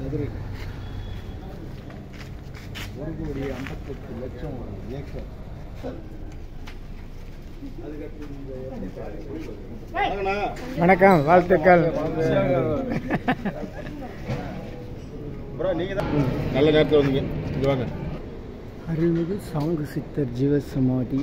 சதுர 1,58,00,000 ஏக்கர். வணக்கம், வாழ்த்துக்கள். நீங்க தான் நல்ல நேரத்தில் வந்தீங்க. இங்க வாங்க. அருள்மிகு சாங்கு சித்தர் ஜீவசமாதி.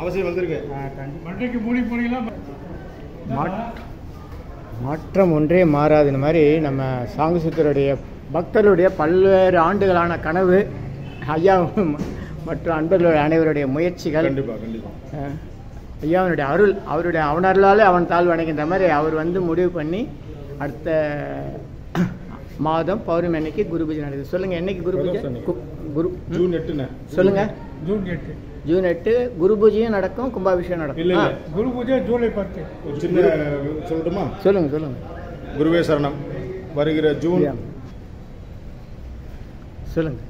அவசியம் வந்திருக்கு. மாற்றம் ஒன்றே மாறாதுன்னு மாதிரி நம்ம சாங்கு சித்தருடைய பக்தர்களுடைய பல்வேறு ஆண்டுகளான கனவு, ஐயா மற்றும் அன்பர்களுடைய அனைவருடைய முயற்சிகள், ஐயாவனுடைய அருள், அவன் அருளாலே அவன் தாழ் வணங்கின்ற மாதிரி அவர் முடிவு பண்ணி அடுத்த மாதம் பௌர்ணமி அன்னைக்கு குரு பூஜை நடக்குது. சொல்லுங்க, என்னைக்கு குரு பூஜை? ஜூன் 8. சொல்லுங்க, ஜூன் 8 குரு பூஜையும் நடக்கும், கும்பாபிஷேகம் நடக்கும். இல்ல, குரு பூஜை ஜூலை 10. ஒரு சின்ன சொல்லட்டுமா? சொல்லுங்க. குருவே சரணம். வருகிற ஜூன், சொல்லுங்க.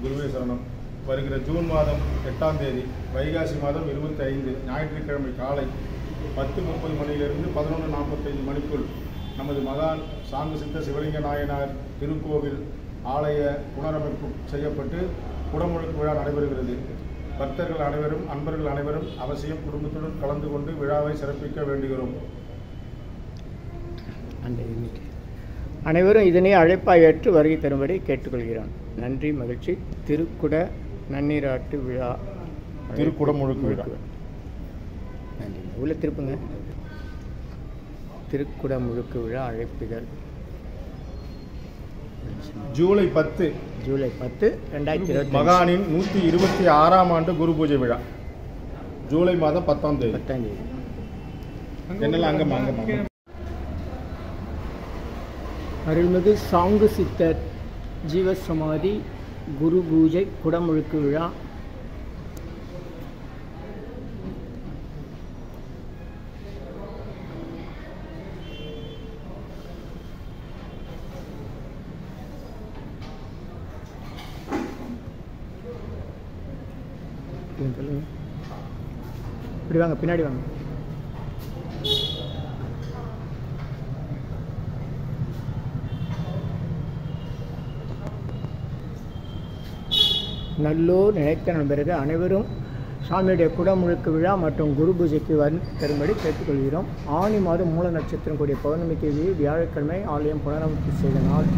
குருவே சரணம். வருகிற ஜூன் மாதம் 8ஆம் தேதி, வைகாசி மாதம் 25 ஞாயிற்றுக்கிழமை காலை 10:30 மணியிலிருந்து 11:45 மணிக்குள் நமது மகான் சாங்கு சித்த சிவலிங்க நாயனார் திருக்கோவில் ஆலய புனரமைப்பு செய்யப்பட்டு குடமுழுக்கு விழா நடைபெறுகிறது. பக்தர்கள் அனைவரும், அன்பர்கள் அனைவரும் அவசியம் குடும்பத்துடன் கலந்து கொண்டு விழாவை சிறப்பிக்க வேண்டுகிறோம். அனைவரும் இதனை அழைப்பாய் ஏற்று வருகை தரும்படி கேட்டுக்கொள்கிறான். நன்றி, மகிழ்ச்சி. திருக்குட நன்னீராட்டு விழா, திருக்குடமுழுக்கு விழா. நன்றி. உள்ள திருப்புங்க. திருக்குட முழுக்கு விழா அழைப்பிதழ் ஜூலை 10, 2020 மகானின் 126ஆம் ஆண்டு குரு பூஜை விழா. ஜூலை மாதம் 10ஆம் தேதி. என்னெல்லாம் அங்கம்மா? அருள்மிகு சாங்கு சித்தர் ஜீவசமாதி குரு பூஜை குடமுழுக்கு விழா இப்படி வாங்க, பின்னாடி வாங்க. நல்லோர் நினைத்த நண்பர்கள் அனைவரும் சாமியுடைய குடமுழுக்கு விழா மற்றும் குரு பூஜைக்கு தரும்படி கேட்டுக்கொள்கிறோம். ஆனி மாதம் மூல நட்சத்திரம் கூடிய பௌர்ணமிக்கு வியாழக்கிழமை ஆலயம் புனரமைப்பு செய்த நாள்.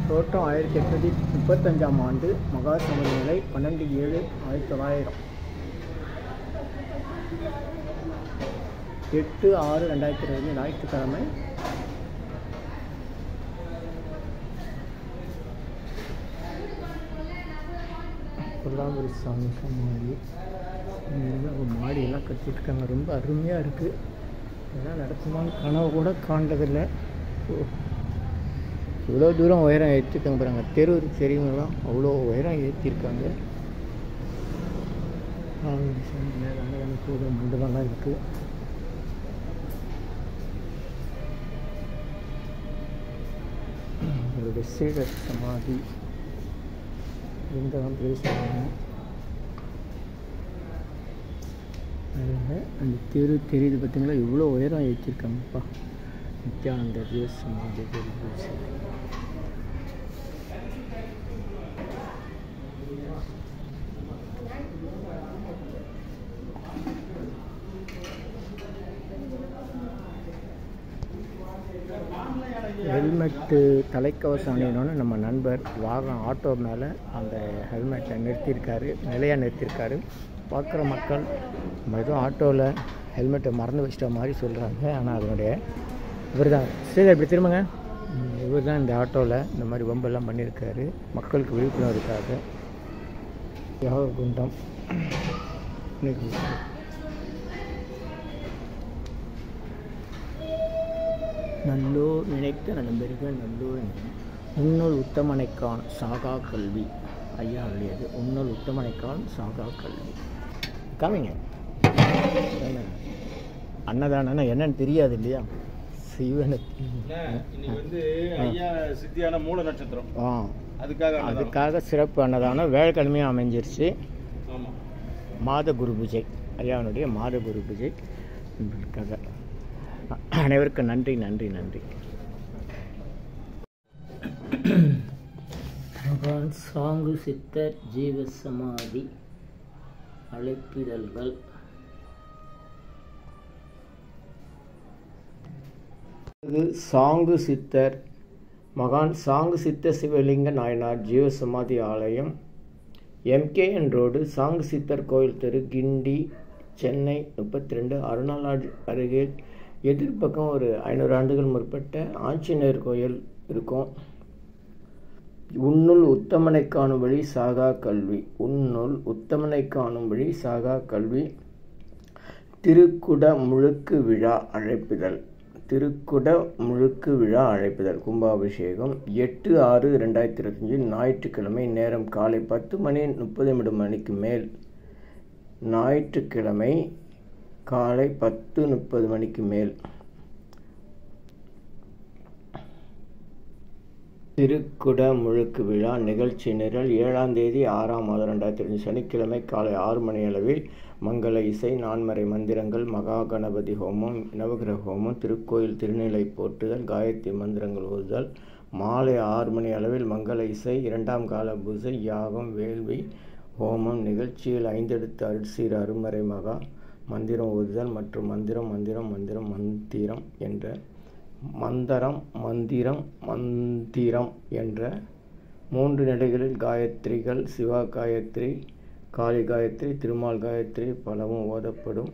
தோட்டம் 1835ஆம் ஆண்டு. மகா சமதி நிலை 12/7/1900. 8/6/2020 ஞாயிற்றுக்கிழமை. கொல்லாபுரி சாமி சமாதி. மாடியெல்லாம் கட்டிட்டுருக்காங்க, ரொம்ப அருமையாக இருக்குது. இதெல்லாம் நடக்குமான்னு கனவு கூட காண்டதில்லை. இவ்வளோ தூரம் உயரம் ஏற்றிருக்காங்க பாருங்க. தெரு தெரியுங்களா, அவ்வளோ உயரம் ஏற்றிருக்காங்க. மண்டபம்லாம் இருக்குது. அவருடைய சேகர் சமாதி எங்கெல்லாம் பேசுவாங்க. அந்த தெரு தெரியுது பார்த்தீங்களா, இவ்வளோ உயரம் ஏற்றிருக்காங்கப்பா. நித்யானந்தர் சமாதி பூஜை. ஹெல்மெட்டு தலைக்கவசம் அணியணும்னு நம்ம நண்பர் ஆட்டோ மேலே அந்த ஹெல்மெட்டை நிறுத்தியிருக்காரு, நிலையாக நிறுத்தியிருக்காரு. பார்க்குற மக்கள் நம்ம ஏதோ ஆட்டோவில் ஹெல்மெட்டை மறந்து வச்சிட்ட மாதிரி சொல்கிறாங்க. ஆனால் அதனுடைய இவர் தான் ஸ்ரீதர், இப்படி திரும்புங்க. இவர் தான் இந்த ஆட்டோவில் இந்த மாதிரி வம்பெல்லாம் பண்ணியிருக்காரு மக்களுக்கு விழிப்புணர்வுக்காக. யாக குண்டம் நல்லோர் நினைத்த நண்பர்கள் நல்லோர் உன்னொல் உத்தமனைக்கான் சாகா கல்வி ஐயா இல்லையது உன்னொல் உத்தமனைக்கான் சாகா கல்வி காமிங்க. அன்னதானம்னா என்னன்னு தெரியாது இல்லையா? சிவனுக்கு இன்னைக்கு வந்து ஐயா சித்தியான மூல நட்சத்திரம், அதுக்காக சிறப்பு அன்னதானம் வேலைக்கிழமையும் அமைஞ்சிருச்சு. ஆமாம், மாத குரு பூஜை, ஐயாவுடைய மாத குரு பூஜை உங்களுக்காக. அனைவருக்கும் நன்றி நன்றி நன்றி. மகான் சாங்கு சித்தர் ஜீவ சமாதி அழைப்பிதழ்கள். இது சாங்கு சித்தர் மகான் சாங்கு சித்த சிவலிங்க நாயனார் ஜீவ சமாதி ஆலயம், MKN ரோடு, சாங்கு சித்தர் கோயில் தெரு, கிண்டி, சென்னை 32. அருணாலாஜ் அருகில் எதிர்பக்கம் ஒரு 500 ஆண்டுகள் முற்பட்ட ஆஞ்சநேயர் கோயில் இருக்கும். உன்னுள் உத்தமனை காணும் வழி சாகா கல்வி, உன்னுள் உத்தமனை காணும் வழி சாகா கல்வி. திருக்குட முழுக்கு விழா அழைப்பிதழ், திருக்குட முழுக்கு விழா அழைப்பிதழ். கும்பாபிஷேகம் 8/6/2025 ஞாயிற்றுக்கிழமை. நேரம் காலை 10:30 மேல். ஞாயிற்றுக்கிழமை காலை 10:30 மேல். திருக்குட முழுக்கு விழா நிகழ்ச்சி நிரல் 7ஆம் தேதி 6ஆம் மாதம் 2025 சனிக்கிழமை காலை 6 மணி அளவில் மங்கள இசை, நான்மறை மந்திரங்கள், மகா கணபதி ஹோமம், நவகிரக ஹோமம், திருக்கோயில் திருநிலை போற்றுதல், காயத்ரி மந்திரங்கள் ஓதுதல். மாலை 6 மணி அளவில் மங்கள இசை, 2ஆம் கால பூஜை, யாகம், வேள்வி, ஹோமம். நிகழ்ச்சியில் 5 எழுத்து அருட்சீர் அருமறை மகா மந்திரம் ஓதுதல் மற்றும் மந்திரம் மந்திரம் மந்திரம் மந்திரம் என்ற மந்திரம் மந்திரம் மந்திரம் என்ற 3 நிலைகளில் காயத்ரிகள், சிவா காயத்ரி, காளி காயத்ரி, திருமால் காயத்ரி பலவும் ஓதப்படும்.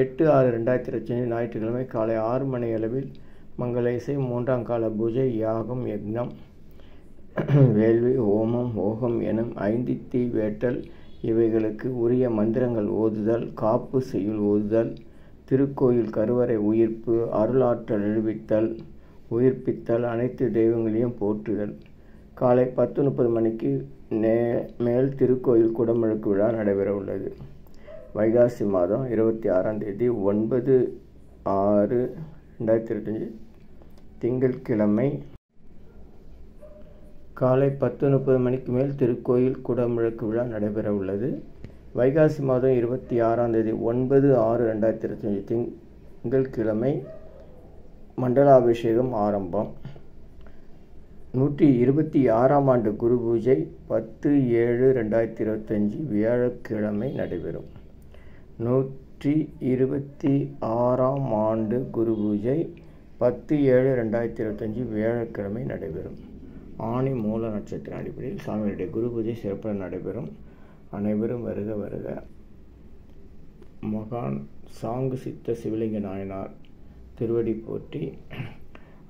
8/6/2025 ஞாயிற்றுக்கிழமை காலை 6 மணி அளவில் மங்கள இசை, 3ஆம் கால பூஜை, யாகம், யக்னம், வேள்வி, ஹோமம், ஓகம் எனும் 5 தீ வேட்டல் இவைகளுக்கு உரிய மந்திரங்கள் ஓதுதல், காப்பு செய்யுள் ஓதுதல், திருக்கோயில் கருவறை உயிர்ப்பு, அருளாற்றல் எழுவித்தல், உயிர்ப்பித்தல், அனைத்து தெய்வங்களையும் போற்றுதல். காலை 10:30 மணிக்கு மேல் திருக்கோயில் குடமுழுக்கு விழா நடைபெற உள்ளது. வைகாசி மாதம் 26ஆம் தேதி 9/6/2025 திங்கட்கிழமை காலை 10:30 மணிக்கு மேல் திருக்கோயில் குடமுழுக்கு விழா நடைபெற உள்ளது. வைகாசி மாதம் 26ஆம் தேதி 9/6/2025 திங்கட்கிழமை மண்டலாபிஷேகம் ஆரம்பம். 126ஆம் ஆண்டு குரு பூஜை 10/7/2025 வியாழக்கிழமை நடைபெறும். 126ஆம் ஆண்டு குரு பூஜை 10/7/2025 வியாழக்கிழமை நடைபெறும். ஆணி மூல நட்சத்திர அடிப்படையில் சாமியுடைய குரு பூஜை சிறப்பாக நடைபெறும். அனைவரும் வருக வருக. மகான் சாங்கு சித்த சிவலிங்க நாயனார் திருவடி போற்றி.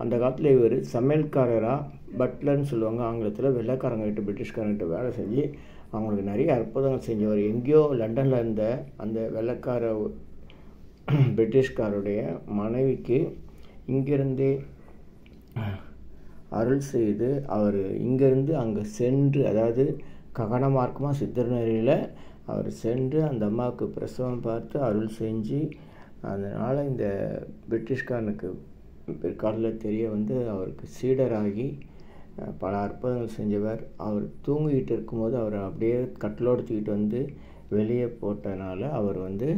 அந்த காலத்தில் இவர் சமையல்காரராக, பட்லர்னு சொல்லுவாங்க ஆங்கிலத்தில், வெள்ளைக்காரங்கிட்ட பிரிட்டிஷ்காரங்கிட்ட வேலை செஞ்சு அவங்களுக்கு நிறைய அற்புதங்கள் செஞ்சவர். எங்கேயோ லண்டனில் இருந்த அந்த வெள்ளைக்கார பிரிட்டிஷ்காருடைய மனைவிக்கு இங்கிருந்தே அருள் செய்து அவர் இங்கேருந்து அங்கே சென்று, அதாவது ககனமார்க்கமாக சித்தர்நெறியில் அவர் சென்று அந்த அம்மாவுக்கு பிரசவம் பார்த்து அருள் செஞ்சு, அதனால் இந்த பிரிட்டிஷ்காரனுக்கு பிற்காலத்தில் தெரிய வந்து அவருக்கு சீடராகி பல அற்புதங்கள் செஞ்சவர். அவர் தூங்கிக்கிட்டு இருக்கும்போது அவரை அப்படியே கட்டிலோடு தூக்கிட்டு வந்து வெளியே போட்டனால அவர் வந்து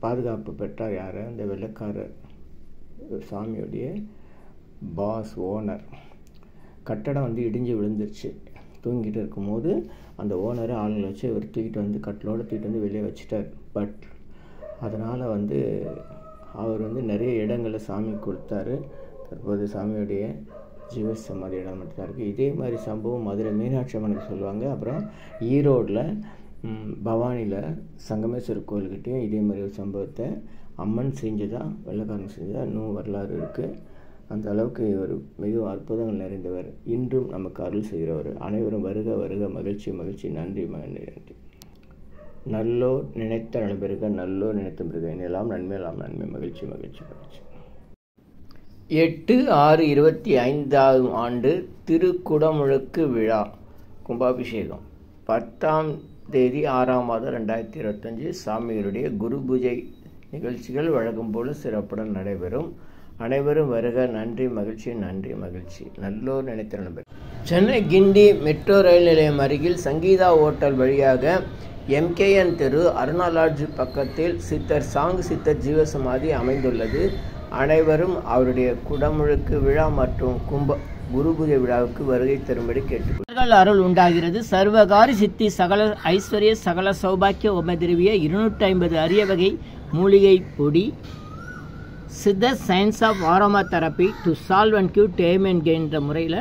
பாதுகாப்பு பெற்றார். யார்? அந்த வெள்ளைக்காரர் சாமியுடைய பாஸ், ஓனர். கட்டடம் வந்து இடிஞ்சு விழுந்துருச்சு. தூங்கிட்டு இருக்கும்போது அந்த ஓனரை ஆளுங்களை வச்சு இவர் தூக்கிட்டு வந்து கட்டிலோடு தூக்கிட்டு வந்து வெளியே வச்சுட்டார். பட் அதனால் வந்து அவர் வந்து நிறைய இடங்களில் சாமி கொடுத்தாரு. தற்போது சாமியுடைய ஜீவ சமாதி இடம் மட்டும் தான் இருக்குது. இதே மாதிரி சம்பவம் மதுரை மீனாட்சி அம்மனுக்கு சொல்லுவாங்க. அப்புறம் ஈரோடில் பவானியில் சங்கமேஸ்வரர் கோயில்கிட்டையும் இதே மாதிரி ஒரு சம்பவத்தை அம்மன் செஞ்சதா, வெள்ளைக்காரன் செஞ்சதா இன்னும் வரலாறு இருக்குது. அந்த அளவுக்கு இவர் மிகவும் அற்புதங்கள் நிறைந்தவர். இன்றும் நமக்கு அருள் செய்கிறவர். அனைவரும் வருக வருக. மகிழ்ச்சி மகிழ்ச்சி. நன்றி நன்றி. நல்லோர் நினைத்த நடைபெறுக, நல்லோர் நினைத்த பிறகு எல்லாம் நன்மையெல்லாம் நன்மை. மகிழ்ச்சி மகிழ்ச்சி மகிழ்ச்சி. 8/6/25 ஆண்டு திருக்குடமுழுக்கு விழா கும்பாபிஷேகம் 10ஆம் தேதி 6ஆம் மாதம் 2025 சாமிகளுடைய குரு பூஜை நிகழ்ச்சிகள் வழக்கம் போல சிறப்புடன் நடைபெறும். அனைவரும் வருக. நன்றி மகிழ்ச்சி. நன்றி மகிழ்ச்சி. நல்லோர் நினைத்த நண்பர். சென்னை கிண்டி மெட்ரோ ரயில் நிலையம் அருகில் சங்கீதா ஓட்டல் வழியாக MKN தெரு அருணா லாட்ஜ் பக்கத்தில் சித்தர் சாங்கு சித்தர் ஜீவசமாதி அமைந்துள்ளது. அனைவரும் அவருடைய குடமுழுக்கு விழா மற்றும் குரு பூஜை விழாவுக்கு வருகை தரும்படி கேட்டுக்கொள்ளுங்கள். அருள் உண்டாகிறது. சர்வகாரி சித்தி சகல ஐஸ்வர்ய சகல சௌபாக்கிய உமதிருவிய 250 அரிய வகை மூலிகை பொடி Siddha science of aroma therapy to solve and cure டேம் அண்ட் கெயின்ற முறையில்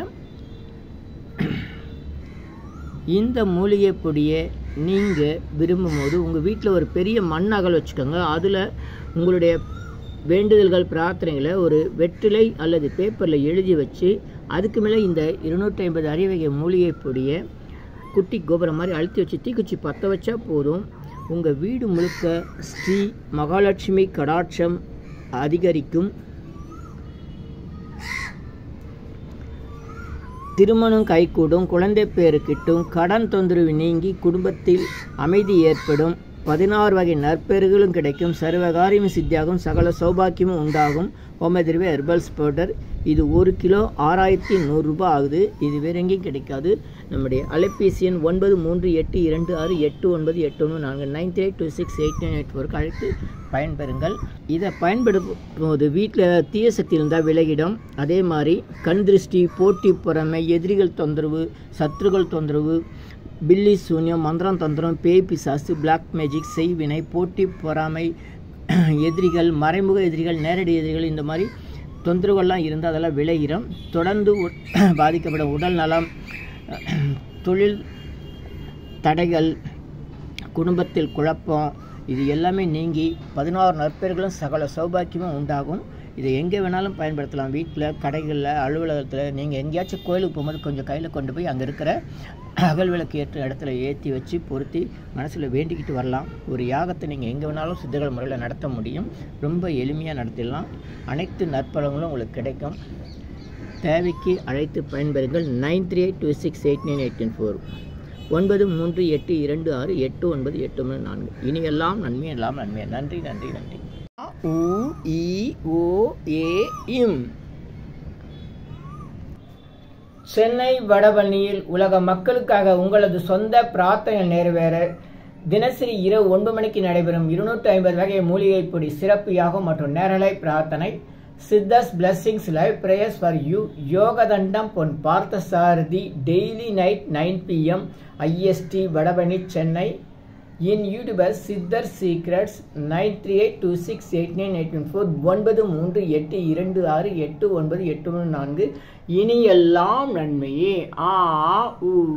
இந்த மூலிகை பொடியை நீங்கள் விரும்பும் போது உங்கள் வீட்டில் ஒரு பெரிய மண் அகல் வச்சுக்கோங்க. அதில் உங்களுடைய வேண்டுதல்கள் பிரார்த்தனைகளை ஒரு வெற்றிலை அல்லது பேப்பரில் எழுதி வச்சு அதுக்கு மேலே இந்த 250 அரிய வகை மூலிகை பொடியை குட்டி கோபுரம் மாதிரி அழுத்தி வச்சு தீக்குச்சி பற்ற வச்சா போதும். உங்கள் வீடு முழுக்க ஸ்ரீ மகாலட்சுமி கடாட்சம் அதிகரிக்கும். திருமணம் கைகூடும். குழந்தை பேறு கிட்டும். கடன் தொந்தரவு நீங்கி குடும்பத்தில் அமைதி ஏற்படும். 16 வகை நற்பெருகளும் கிடைக்கும். சர்வகாரியம் சித்தியாகும். சகல சௌபாக்கியமும் உண்டாகும். ஹோமதிர்வே ஹெர்பல்ஸ் பவுடர் இது 1 கிலோ 6100 ரூபாய் ஆகுது. இது வேற எங்கேயும் கிடைக்காது. நம்முடைய அலைபேசி எண் 9382289814 93826898 அழைத்து பயன்பெறுங்கள். இதை பயன்படுத்தும் போது வீட்டில் தீய சக்தி இருந்தால் விலகிடும். அதே மாதிரி கண் திருஷ்டி, போட்டி பொறாமை, எதிரிகள் தொந்தரவு, சத்துருக்கள் தொந்தரவு, பில்லி சூன்யம், மந்திரம் தந்திரம், பேய் பிசாசு, பிளாக் மேஜிக், செய்வினை, போட்டி பொறாமை, எதிரிகள், மறைமுக எதிரிகள், நேரடி எதிரிகள், இந்த மாதிரி தொந்தரவுகள்லாம் இருந்தால் அதெல்லாம் விளைகிறோம். தொடர்ந்து பாதிக்கப்படும் உடல் நலம், தொழில் தடைகள், குடும்பத்தில் குழப்பம், இது எல்லாமே நீங்கி 16 நற்பெயர்களும் சகல சௌபாக்கியமும் உண்டாகும். இதை எங்கே வேணாலும் பயன்படுத்தலாம். வீட்டில், கடைகளில், அலுவலகத்தில், நீங்கள் எங்கேயாச்சும் கோயிலுக்கு போகும்போது கொஞ்சம் கையில் கொண்டு போய் அங்கே இருக்கிற அகல் விளக்கு ஏற்ற இடத்துல ஏற்றி வச்சு பொருத்தி மனசில் வேண்டிக்கிட்டு வரலாம். ஒரு யாகத்தை நீங்கள் எங்கே வேணாலும் சித்தர்கள் முறையில் நடத்த முடியும். ரொம்ப எளிமையாக நடத்திடலாம். அனைத்து நற்பலங்களும் உங்களுக்கு கிடைக்கும். தேவைக்கு அழைத்து பயன்பெறுங்கள். 9382689894 9382689894. இனி எல்லாம் நன்மை, எல்லாம் நன்மை. நன்றி நன்றி நன்றி. UEOAM சென்னை வடபழனியில் உலக மக்களுக்காக உங்களது சொந்த பிரார்த்தனை நிறைவேற தினசரி இரவு 9 மணிக்கு நடைபெறும் 250 வகை மூலிகை பொடி சிறப்பு யாகம் மற்றும் நேரலை பிரார்த்தனை Siddhars blessings live prayers for you Yogathandam Pon Parthasarathy daily night 9 PM IST Vadapalani Chennai. In YouTuber Siddhar secrets 9382689814 9382689894. இனி எல்லாம் நன்மையே. AUEOAM